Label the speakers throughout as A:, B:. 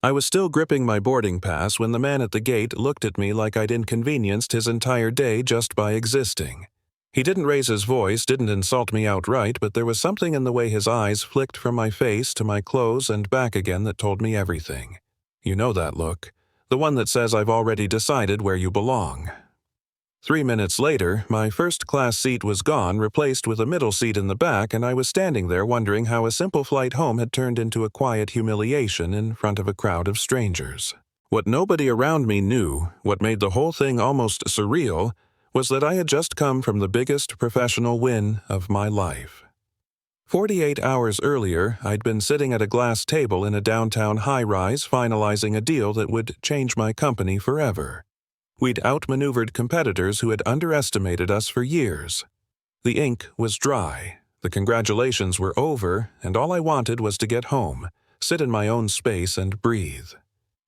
A: I was still gripping my boarding pass when the man at the gate looked at me like I'd inconvenienced his entire day just by existing. He didn't raise his voice, didn't insult me outright, but there was something in the way his eyes flicked from my face to my clothes and back again that told me everything. You know that look. The one that says I've already decided where you belong. 3 minutes later, my first-class seat was gone, replaced with a middle seat in the back, and I was standing there wondering how a simple flight home had turned into a quiet humiliation in front of a crowd of strangers. What nobody around me knew, what made the whole thing almost surreal, was that I had just come from the biggest professional win of my life. 48 hours earlier, I'd been sitting at a glass table in a downtown high-rise finalizing a deal that would change my company forever. We'd outmaneuvered competitors who had underestimated us for years. The ink was dry, the congratulations were over, and all I wanted was to get home, sit in my own space and breathe.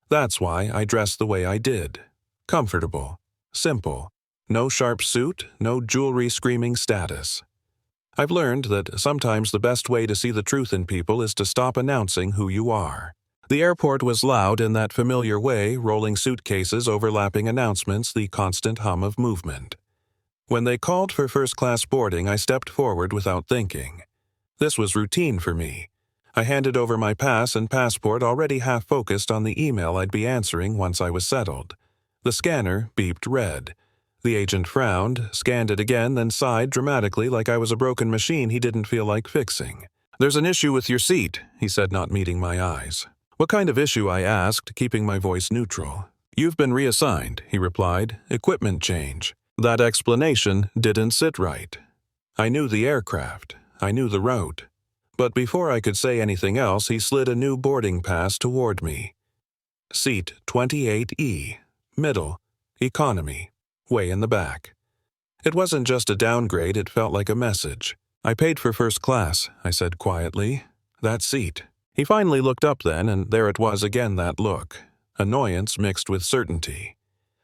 A: That's why I dressed the way I did. Comfortable, simple, no sharp suit, no jewelry screaming status. I've learned that sometimes the best way to see the truth in people is to stop announcing who you are. The airport was loud in that familiar way, rolling suitcases, overlapping announcements, the constant hum of movement. When they called for first-class boarding, I stepped forward without thinking. This was routine for me. I handed over my pass and passport, already half-focused on the email I'd be answering once I was settled. The scanner beeped red. The agent frowned, scanned it again, then sighed dramatically like I was a broken machine he didn't feel like fixing. "There's an issue with your seat," he said, not meeting my eyes. "What kind of issue?" I asked, keeping my voice neutral. "You've been reassigned," he replied. "Equipment change." That explanation didn't sit right. I knew the aircraft. I knew the route. But before I could say anything else, he slid a new boarding pass toward me. Seat 28E. Middle. Economy. Way in the back. It wasn't just a downgrade, it felt like a message. "I paid for first class," I said quietly. "That seat." He finally looked up then, and there it was again, that look. Annoyance mixed with certainty.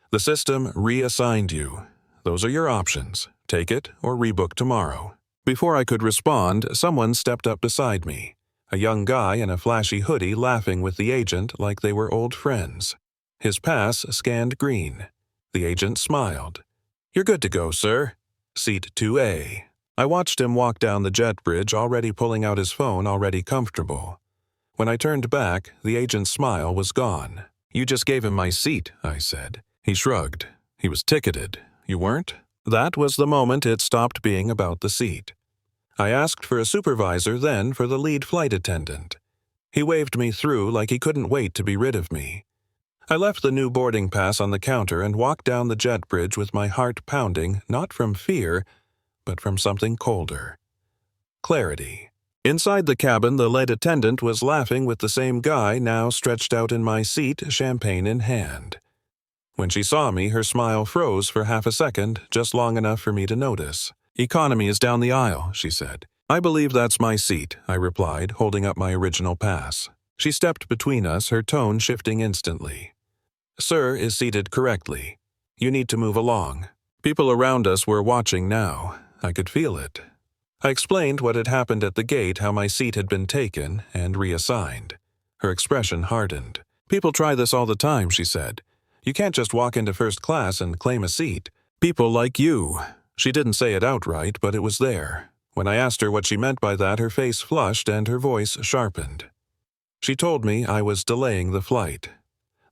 A: "The system reassigned you. Those are your options. Take it or rebook tomorrow." Before I could respond, someone stepped up beside me. A young guy in a flashy hoodie laughing with the agent like they were old friends. His pass scanned green. The agent smiled. "You're good to go, sir. Seat 2A. I watched him walk down the jet bridge, already pulling out his phone, already comfortable. When I turned back, the agent's smile was gone. "You just gave him my seat," I said. He shrugged. "He was ticketed. You weren't?" That was the moment it stopped being about the seat. I asked for a supervisor, then for the lead flight attendant. He waved me through like he couldn't wait to be rid of me. I left the new boarding pass on the counter and walked down the jet bridge with my heart pounding, not from fear, but from something colder. Clarity. Inside the cabin, the lead attendant was laughing with the same guy now stretched out in my seat, champagne in hand. When she saw me, her smile froze for half a second, just long enough for me to notice. "Economy is down the aisle," she said. "I believe that's my seat," I replied, holding up my original pass. She stepped between us, her tone shifting instantly. "Sir is seated correctly. You need to move along." People around us were watching now. I could feel it. I explained what had happened at the gate, how my seat had been taken and reassigned. Her expression hardened. "People try this all the time," she said. "You can't just walk into first class and claim a seat. People like you." She didn't say it outright, but it was there. When I asked her what she meant by that, her face flushed and her voice sharpened. She told me I was delaying the flight.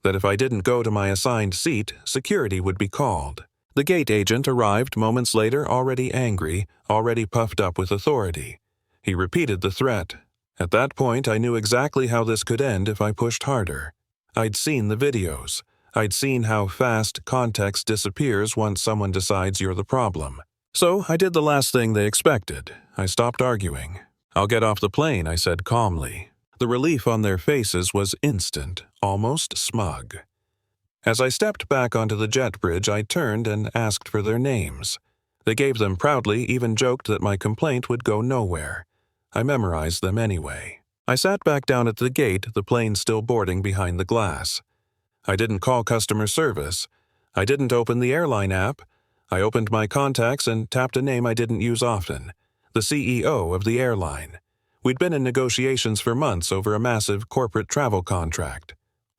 A: That if I didn't go to my assigned seat, security would be called. The gate agent arrived moments later, already angry, already puffed up with authority. He repeated the threat. At that point, I knew exactly how this could end if I pushed harder. I'd seen the videos. I'd seen how fast context disappears once someone decides you're the problem. So I did the last thing they expected. I stopped arguing. "I'll get off the plane," I said calmly. The relief on their faces was instant, almost smug. As I stepped back onto the jet bridge, I turned and asked for their names. They gave them proudly, even joked that my complaint would go nowhere. I memorized them anyway. I sat back down at the gate, the plane still boarding behind the glass. I didn't call customer service. I didn't open the airline app. I opened my contacts and tapped a name I didn't use often, the CEO of the airline. We'd been in negotiations for months over a massive corporate travel contract.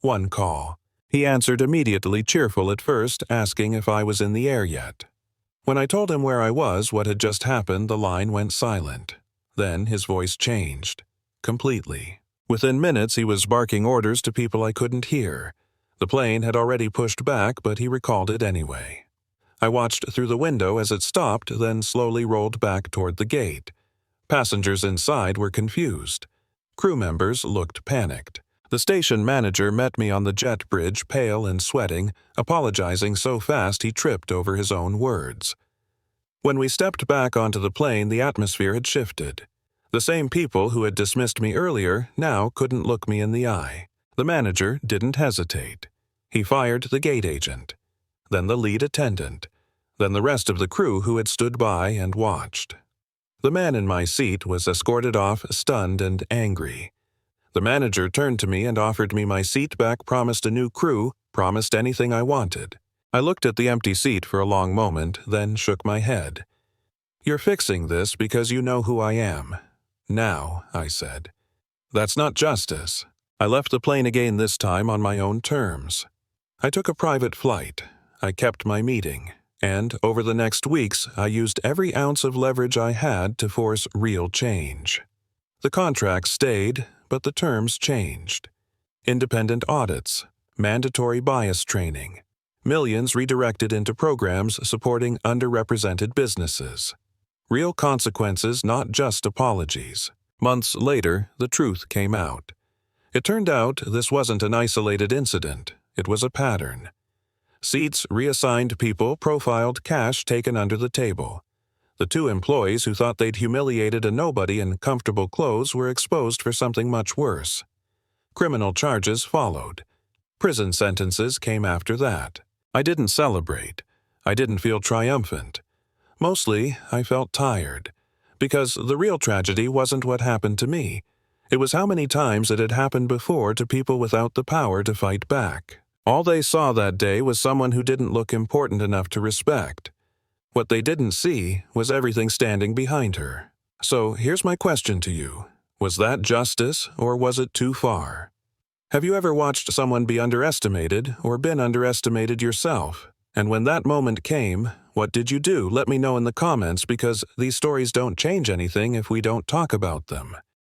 A: One call. He answered immediately, cheerful at first, asking if I was in the air yet. When I told him where I was, what had just happened, the line went silent. Then his voice changed. Completely. Within minutes, he was barking orders to people I couldn't hear. The plane had already pushed back, but he recalled it anyway. I watched through the window as it stopped, then slowly rolled back toward the gate. Passengers inside were confused. Crew members looked panicked. The station manager met me on the jet bridge, pale and sweating, apologizing so fast he tripped over his own words. When we stepped back onto the plane, the atmosphere had shifted. The same people who had dismissed me earlier now couldn't look me in the eye. The manager didn't hesitate. He fired the gate agent, then the lead attendant, then the rest of the crew who had stood by and watched. The man in my seat was escorted off, stunned and angry. The manager turned to me and offered me my seat back, promised a new crew, promised anything I wanted. I looked at the empty seat for a long moment, then shook my head. "You're fixing this because you know who I am." "Now," I said. "That's not justice." I left the plane again, this time on my own terms. I took a private flight. I kept my meeting. And over the next weeks, I used every ounce of leverage I had to force real change. The contract stayed, but the terms changed. Independent audits, mandatory bias training, millions redirected into programs supporting underrepresented businesses. Real consequences, not just apologies. Months later, the truth came out. It turned out this wasn't an isolated incident. It was a pattern. Seats reassigned people, profiled cash taken under the table. The two employees who thought they'd humiliated a nobody in comfortable clothes were exposed for something much worse. Criminal charges followed. Prison sentences came after that. I didn't celebrate. I didn't feel triumphant. Mostly, I felt tired. Because the real tragedy wasn't what happened to me. It was how many times it had happened before to people without the power to fight back. All they saw that day was someone who didn't look important enough to respect. What they didn't see was everything standing behind her. So here's my question to you. Was that justice, or was it too far? Have you ever watched someone be underestimated, or been underestimated yourself? And when that moment came, what did you do? Let me know in the comments, because these stories don't change anything if we don't talk about them.